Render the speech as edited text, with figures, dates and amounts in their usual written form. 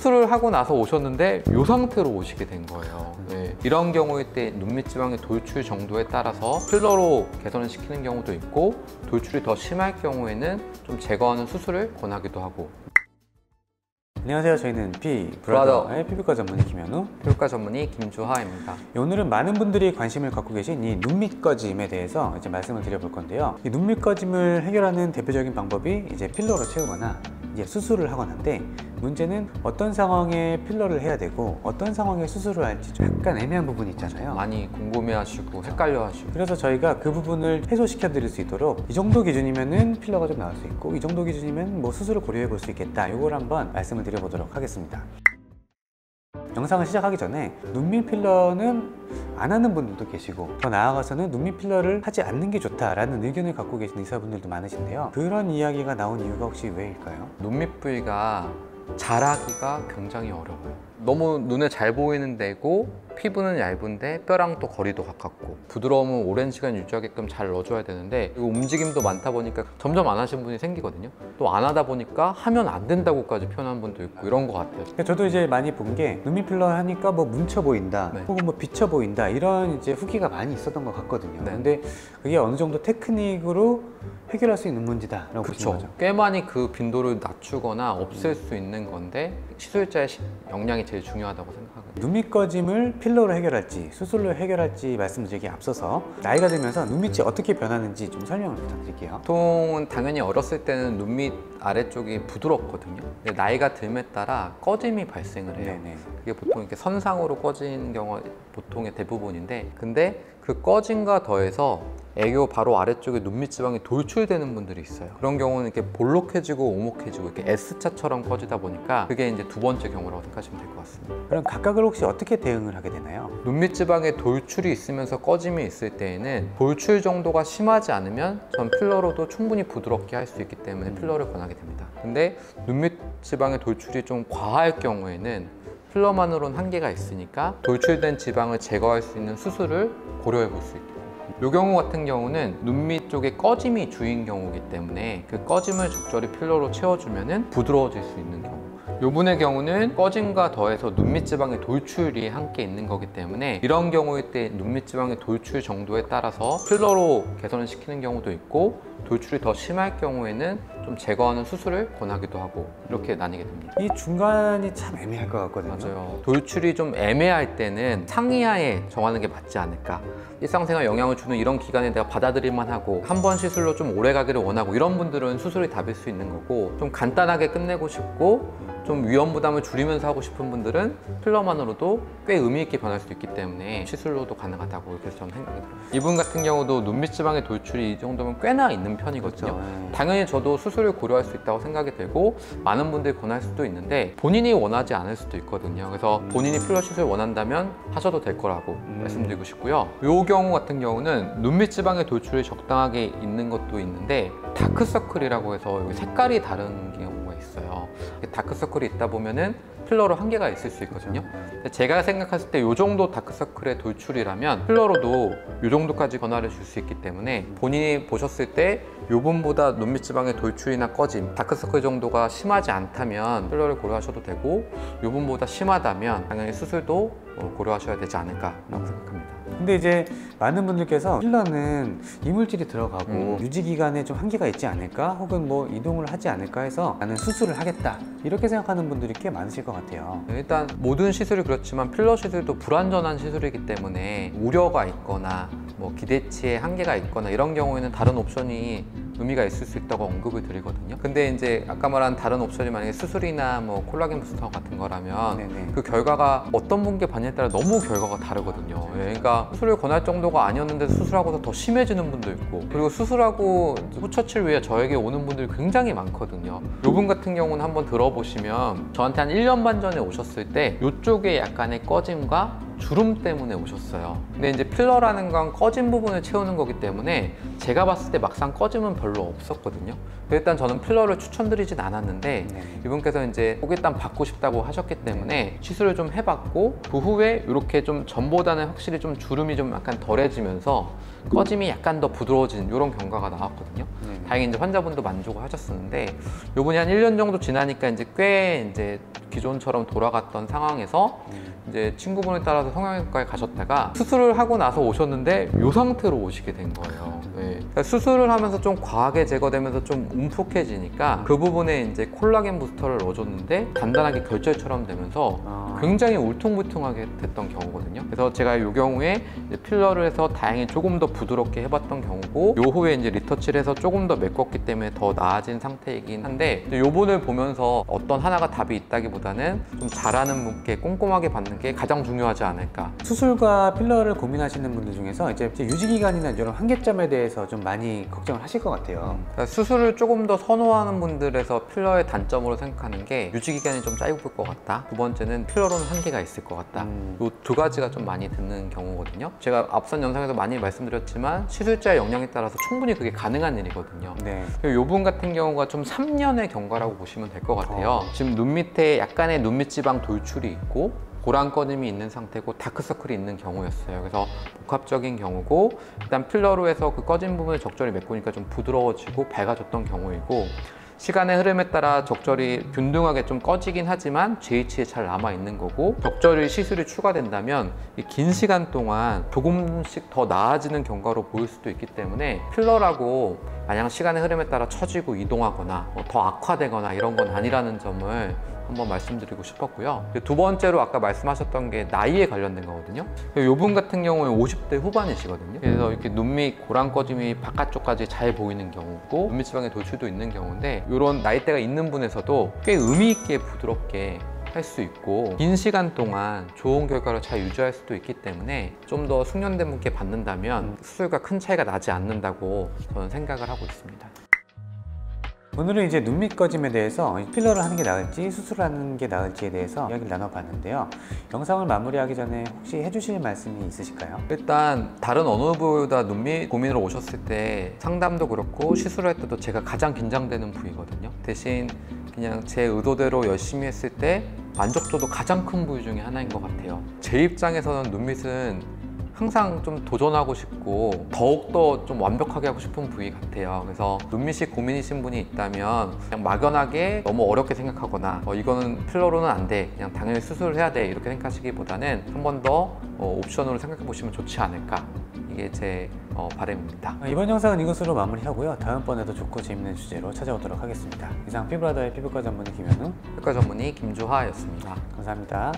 수술을 하고 나서 오셨는데 이 상태로 오시게 된 거예요. 네. 이런 경우일 때 눈밑 지방의 돌출 정도에 따라서 필러로 개선을 시키는 경우도 있고, 돌출이 더 심할 경우에는 좀 제거하는 수술을 권하기도 하고. 안녕하세요. 저희는 피브라더의 피부과 전문의 김현우, 피부과 전문의 김주하입니다. 오늘은 많은 분들이 관심을 갖고 계신 이 눈밑 꺼짐에 대해서 이제 말씀을 드려볼 건데요. 이 눈밑 꺼짐을 해결하는 대표적인 방법이 이제 필러로 채우거나 이제 수술을 하거나인데, 문제는 어떤 상황에 필러를 해야 되고 어떤 상황에 수술을 할지 좀 약간 애매한 부분이 있잖아요. 많이 궁금해하시고 헷갈려 하시고. 그래서 저희가 그 부분을 해소시켜 드릴 수 있도록 이 정도 기준이면은 필러가 좀 나올 수 있고, 이 정도 기준이면 뭐 수술을 고려해 볼 수 있겠다, 이걸 한번 말씀을 드려보도록 하겠습니다. 영상을 시작하기 전에 눈밑 필러는 안 하는 분들도 계시고, 더 나아가서는 눈밑 필러를 하지 않는 게 좋다라는 의견을 갖고 계신 의사분들도 많으신데요. 그런 이야기가 나온 이유가 혹시 왜일까요? 눈밑 부위가 자라기가 굉장히 어려워요. 너무 눈에 잘 보이는 데고, 피부는 얇은데 뼈랑 또 거리도 가깝고, 부드러움은 오랜 시간 유지하게끔 잘 넣어줘야 되는데, 움직임도 많다 보니까 점점 안 하시는 분이 생기거든요. 또 안 하다 보니까 하면 안 된다고까지 표현한 분도 있고, 이런 것 같아요. 저도 이제 많이 본 게, 눈밑 필러 하니까 뭐 뭉쳐 보인다, 네. 혹은 뭐 비쳐 보인다, 이런 이제 후기가 많이 있었던 것 같거든요. 네. 근데 그게 어느 정도 테크닉으로 해결할 수 있는 문제다라고 보시는 거죠. 꽤 많이 그 빈도를 낮추거나 없앨 수 있는 건데, 시술자의 역량이 제일 중요하다고 생각하거든요. 눈밑 꺼짐을 필러로 해결할지 수술로 해결할지 말씀드리기에 앞서서, 나이가 들면서 눈밑이 어떻게 변하는지 좀 설명을 부탁드릴게요. 보통은 당연히 어렸을 때는 눈밑 아래쪽이 부드럽거든요. 근데 나이가 듦에 따라 꺼짐이 발생을 해요. 네네. 그게 보통 이렇게 선상으로 꺼지는 경우가 보통의 대부분인데, 근데 그 꺼짐과 더해서 애교 바로 아래쪽에 눈밑 지방이 돌출되는 분들이 있어요. 그런 경우는 이렇게 볼록해지고 오목해지고 이렇게 S자처럼 꺼지다 보니까, 그게 이제 두 번째 경우라고 생각하시면 될 것 같습니다. 그럼 각각을 혹시 어떻게 대응을 하게 되나요? 눈밑 지방에 돌출이 있으면서 꺼짐이 있을 때에는, 돌출 정도가 심하지 않으면 전 필러로도 충분히 부드럽게 할 수 있기 때문에 필러를 권하게 됩니다. 근데 눈밑 지방의 돌출이 좀 과할 경우에는 필러만으로는 한계가 있으니까 돌출된 지방을 제거할 수 있는 수술을 고려해 볼 수 있고, 이 경우 같은 경우는 눈밑 쪽에 꺼짐이 주인 경우이기 때문에 그 꺼짐을 적절히 필러로 채워주면 부드러워질 수 있는 경우, 요분의 경우는 꺼짐과 더해서 눈밑 지방의 돌출이 함께 있는 거기 때문에, 이런 경우일 때 눈밑 지방의 돌출 정도에 따라서 필러로 개선을 시키는 경우도 있고, 돌출이 더 심할 경우에는 좀 제거하는 수술을 권하기도 하고, 이렇게 나뉘게 됩니다. 이 중간이 참 애매할 것 같거든요. 맞아요. 돌출이 좀 애매할 때는 상이하에 정하는 게 맞지 않을까. 일상생활 영향을 주는 이런 기간에 내가 받아들일만 하고, 한 번 시술로 좀 오래 가기를 원하고, 이런 분들은 수술이 답일 수 있는 거고, 좀 간단하게 끝내고 싶고 좀 위험 부담을 줄이면서 하고 싶은 분들은 필러만으로도 꽤 의미 있게 변할 수 있기 때문에 시술로도 가능하다고 이렇게 저는 생각이 들어요. 이분 같은 경우도 눈밑 지방의 돌출이 이 정도면 꽤나 있는 편이거든요. 그렇죠. 당연히 저도 수술을 고려할 수 있다고 생각이 들고, 많은 분들이 권할 수도 있는데 본인이 원하지 않을 수도 있거든요. 그래서 본인이 필러 시술 원한다면 하셔도 될 거라고 말씀드리고 싶고요. 이 경우 같은 경우는 눈밑 지방의 돌출이 적당하게 있는 것도 있는데, 다크서클이라고 해서 여기 색깔이 다른 경우가 있어요. 다크서클이 있다 보면은 필러로 한계가 있을 수 있거든요. 제가 생각했을 때 이 정도 다크서클의 돌출이라면 필러로도 이 정도까지 변화를 줄 수 있기 때문에, 본인이 보셨을 때 요분보다 눈밑 지방의 돌출이나 꺼짐, 다크서클 정도가 심하지 않다면 필러를 고려하셔도 되고, 요분보다 심하다면 당연히 수술도 고려하셔야 되지 않을까라고 생각합니다. 근데 이제 많은 분들께서 필러는 이물질이 들어가고 유지 기간에 좀 한계가 있지 않을까, 혹은 뭐 이동을 하지 않을까 해서 나는 수술을 하겠다, 이렇게 생각하는 분들이 꽤 많으실 것 같아요. 일단 모든 시술이 그렇지만 필러 시술도 불완전한 시술이기 때문에, 우려가 있거나 뭐 기대치에 한계가 있거나 이런 경우에는 다른 옵션이 의미가 있을 수 있다고 언급을 드리거든요. 근데 이제 아까 말한 다른 옵션이 만약에 수술이나 뭐 콜라겐 부스터 같은 거라면, 네네. 그 결과가 어떤 분께 받냐에 따라 너무 결과가 다르거든요. 그러니까 수술을 권할 정도가 아니었는데 수술하고서 더 심해지는 분도 있고, 그리고 수술하고 후처치를 위해 저에게 오는 분들이 굉장히 많거든요. 요분 같은 경우는 한번 들어보시면, 저한테 한 1년 반 전에 오셨을 때 이쪽에 약간의 꺼짐과 주름 때문에 오셨어요. 근데 이제 필러라는 건 꺼진 부분을 채우는 거기 때문에 제가 봤을 때 막상 꺼짐은 별로 없었거든요. 일단 저는 필러를 추천드리진 않았는데, 이분께서 이제 꼭 일단 받고 싶다고 하셨기 때문에 시술을 좀 해봤고, 그 후에 이렇게 좀 전보다는 확실히 좀 주름이 좀 약간 덜해지면서 꺼짐이 약간 더 부드러워진 이런 경과가 나왔거든요. 다행히 이제 환자분도 만족을 하셨었는데 요번에 한 1년 정도 지나니까 이제 꽤 이제 기존처럼 돌아갔던 상황에서 이제 친구분에 따라서 성형외과에 가셨다가 수술을 하고 나서 오셨는데 이 상태로 오시게 된 거예요. 네. 그러니까 수술을 하면서 좀 과하게 제거되면서 좀 움푹해지니까 그 부분에 이제 콜라겐 부스터를 넣어줬는데 단단하게 결절처럼 되면서 굉장히 울퉁불퉁하게 됐던 경우거든요. 그래서 제가 이 경우에 이제 필러를 해서 다행히 조금 더 부드럽게 해봤던 경우고 요 후에 이제 리터치를 해서 조금 더 메꿨기 때문에 더 나아진 상태이긴 한데 요 부분을 보면서 어떤 하나가 답이 있다기보다는 좀 잘하는 분께 꼼꼼하게 받는 게 가장 중요하지 않을까. 수술과 필러를 고민하시는 분들 중에서 이제 유지기간이나 이런 한계점에 대해서 좀 많이 걱정을 하실 것 같아요. 그러니까 수술을 조금 더 선호하는 분들에서 필러의 단점으로 생각하는 게 유지기간이 좀 짧을 것 같다. 두 번째는 필러로는 한계가 있을 것 같다. 이 두 가지가 좀 많이 듣는 경우거든요. 제가 앞선 영상에서 많이 말씀드렸지만 시술자의 역량에 따라서 충분히 그게 가능한 일이거든요. 네. 이 분 같은 경우가 좀 3년의 경과라고 보시면 될 것 같아요. 지금 눈 밑에 약간의 눈밑 지방 돌출이 있고 고랑꺼짐이 있는 상태고 다크서클이 있는 경우였어요. 그래서 복합적인 경우고 일단 필러로 해서 그 꺼진 부분을 적절히 메꾸니까 좀 부드러워지고 밝아졌던 경우이고 시간의 흐름에 따라 적절히 균등하게 좀 꺼지긴 하지만 JH에 잘 남아있는 거고 적절히 시술이 추가된다면 긴 시간 동안 조금씩 더 나아지는 경과로 보일 수도 있기 때문에 필러라고 마냥 시간의 흐름에 따라 처지고 이동하거나 더 악화되거나 이런 건 아니라는 점을 한번 말씀드리고 싶었고요. 두 번째로 아까 말씀하셨던 게 나이에 관련된 거거든요. 이분 같은 경우에 50대 후반이시거든요. 그래서 이렇게 눈밑 고랑꺼짐이 바깥쪽까지 잘 보이는 경우고 눈밑 지방에 돌출도 있는 경우인데 이런 나이대가 있는 분에서도 꽤 의미 있게 부드럽게 할 수 있고 긴 시간 동안 좋은 결과를 잘 유지할 수도 있기 때문에 좀 더 숙련된 분께 받는다면 수술과 큰 차이가 나지 않는다고 저는 생각을 하고 있습니다. 오늘은 이제 눈밑 꺼짐에 대해서 필러를 하는 게 나을지 수술을 하는 게 나을지에 대해서 이야기를 나눠봤는데요. 영상을 마무리하기 전에 혹시 해주실 말씀이 있으실까요? 일단 다른 어느 부위보다 눈밑 고민으로 오셨을 때 상담도 그렇고 시술을 할 때도 제가 가장 긴장되는 부위거든요. 대신 그냥 제 의도대로 열심히 했을 때 만족도도 가장 큰 부위 중에 하나인 것 같아요. 제 입장에서는 눈밑은 항상 좀 도전하고 싶고 더욱더 좀 완벽하게 하고 싶은 부위 같아요. 그래서 눈밑이 고민이신 분이 있다면 그냥 막연하게 너무 어렵게 생각하거나 이거는 필러로는 안 돼, 그냥 당연히 수술을 해야 돼 이렇게 생각하시기보다는 한 번 더 옵션으로 생각해 보시면 좋지 않을까, 이게 제 바람입니다. 이번 영상은 이것으로 마무리하고요. 다음번에도 좋고 재밌는 주제로 찾아오도록 하겠습니다. 이상 피부라더의 피부과 전문의 김현우, 피부과 전문의 김주하였습니다. 감사합니다.